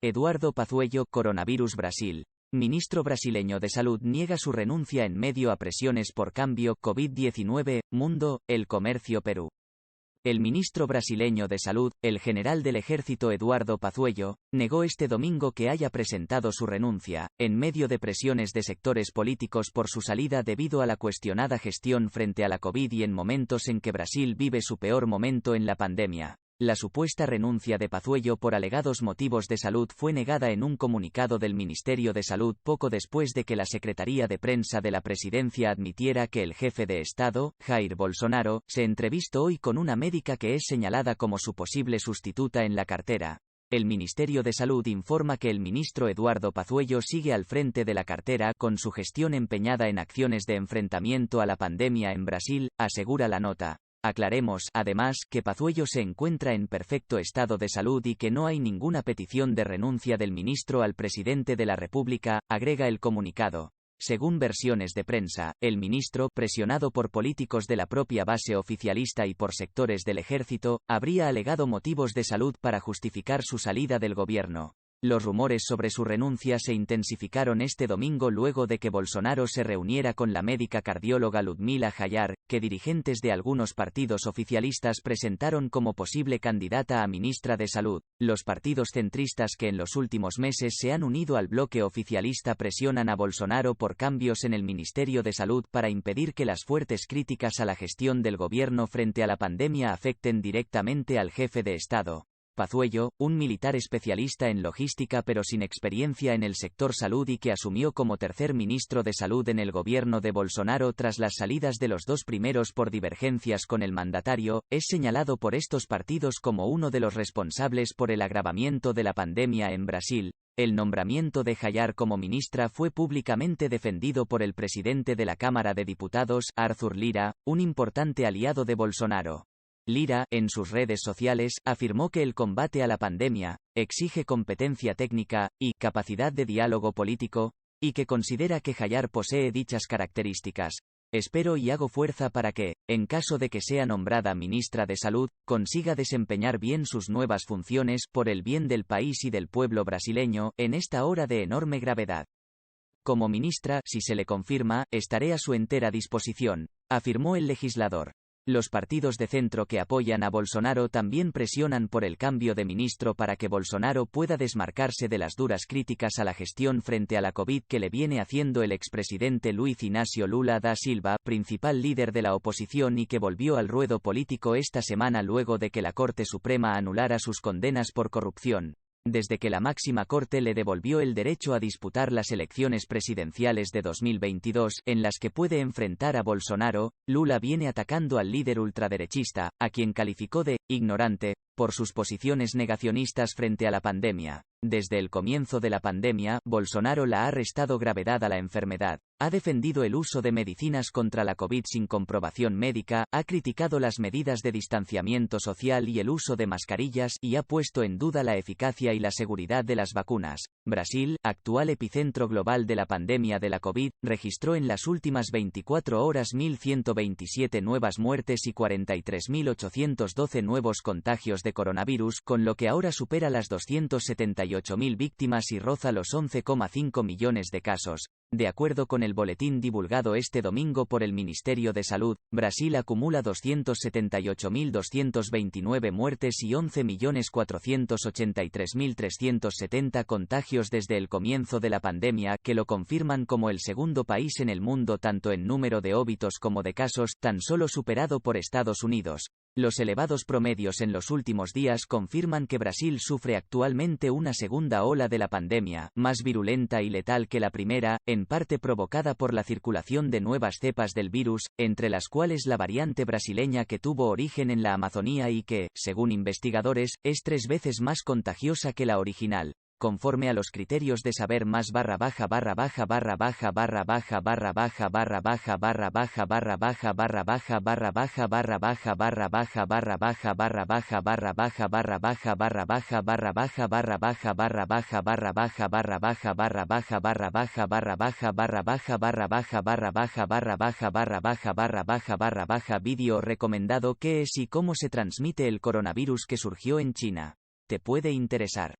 Eduardo Pazuello, coronavirus Brasil. Ministro brasileño de Salud niega su renuncia en medio a presiones por cambio COVID-19, Mundo, El Comercio Perú. El ministro brasileño de Salud, el general del Ejército Eduardo Pazuello, negó este domingo que haya presentado su renuncia, en medio de presiones de sectores políticos por su salida debido a la cuestionada gestión frente a la COVID y en momentos en que Brasil vive su peor momento en la pandemia. La supuesta renuncia de Pazuello por alegados motivos de salud fue negada en un comunicado del Ministerio de Salud poco después de que la Secretaría de Prensa de la Presidencia admitiera que el jefe de Estado, Jair Bolsonaro, se entrevistó hoy con una médica que es señalada como su posible sustituta en la cartera. El Ministerio de Salud informa que el ministro Eduardo Pazuello sigue al frente de la cartera con su gestión empeñada en acciones de enfrentamiento a la pandemia en Brasil, asegura la nota. Aclaremos, además, que Pazuello se encuentra en perfecto estado de salud y que no hay ninguna petición de renuncia del ministro al presidente de la República, agrega el comunicado. Según versiones de prensa, el ministro, presionado por políticos de la propia base oficialista y por sectores del ejército, habría alegado motivos de salud para justificar su salida del gobierno. Los rumores sobre su renuncia se intensificaron este domingo luego de que Bolsonaro se reuniera con la médica cardióloga Ludmila Jayar, que dirigentes de algunos partidos oficialistas presentaron como posible candidata a ministra de Salud. Los partidos centristas que en los últimos meses se han unido al bloque oficialista presionan a Bolsonaro por cambios en el Ministerio de Salud para impedir que las fuertes críticas a la gestión del gobierno frente a la pandemia afecten directamente al jefe de Estado. Pazuello, un militar especialista en logística pero sin experiencia en el sector salud y que asumió como tercer ministro de Salud en el gobierno de Bolsonaro tras las salidas de los dos primeros por divergencias con el mandatario, es señalado por estos partidos como uno de los responsables por el agravamiento de la pandemia en Brasil. El nombramiento de Jayar como ministra fue públicamente defendido por el presidente de la Cámara de Diputados, Arthur Lira, un importante aliado de Bolsonaro. Lira, en sus redes sociales, afirmó que el combate a la pandemia exige competencia técnica y capacidad de diálogo político, y que considera que Jayar posee dichas características. Espero y hago fuerza para que, en caso de que sea nombrada ministra de Salud, consiga desempeñar bien sus nuevas funciones por el bien del país y del pueblo brasileño en esta hora de enorme gravedad. Como ministra, si se le confirma, estaré a su entera disposición, afirmó el legislador. Los partidos de centro que apoyan a Bolsonaro también presionan por el cambio de ministro para que Bolsonaro pueda desmarcarse de las duras críticas a la gestión frente a la COVID que le viene haciendo el expresidente Luiz Inácio Lula da Silva, principal líder de la oposición y que volvió al ruedo político esta semana luego de que la Corte Suprema anulara sus condenas por corrupción. Desde que la máxima corte le devolvió el derecho a disputar las elecciones presidenciales de 2022, en las que puede enfrentar a Bolsonaro, Lula viene atacando al líder ultraderechista, a quien calificó de ignorante, por sus posiciones negacionistas frente a la pandemia. Desde el comienzo de la pandemia, Bolsonaro la ha restado gravedad a la enfermedad, ha defendido el uso de medicinas contra la COVID sin comprobación médica, ha criticado las medidas de distanciamiento social y el uso de mascarillas y ha puesto en duda la eficacia y la seguridad de las vacunas. Brasil, actual epicentro global de la pandemia de la COVID, registró en las últimas 24 horas 1.127 nuevas muertes y 43.812 nuevos contagios de coronavirus, con lo que ahora supera las 278.000 víctimas y roza los 11,5 millones de casos. De acuerdo con el boletín divulgado este domingo por el Ministerio de Salud, Brasil acumula 278.229 muertes y 11.483.370 contagios desde el comienzo de la pandemia, que lo confirman como el segundo país en el mundo tanto en número de óbitos como de casos, tan solo superado por Estados Unidos. Los elevados promedios en los últimos días confirman que Brasil sufre actualmente una segunda ola de la pandemia, más virulenta y letal que la primera, en parte provocada por la circulación de nuevas cepas del virus, entre las cuales la variante brasileña que tuvo origen en la Amazonía y que, según investigadores, es 3 veces más contagiosa que la original. Conforme a los criterios de saber más // vídeo recomendado qué es y cómo se transmite el coronavirus que surgió en China. Te puede interesar.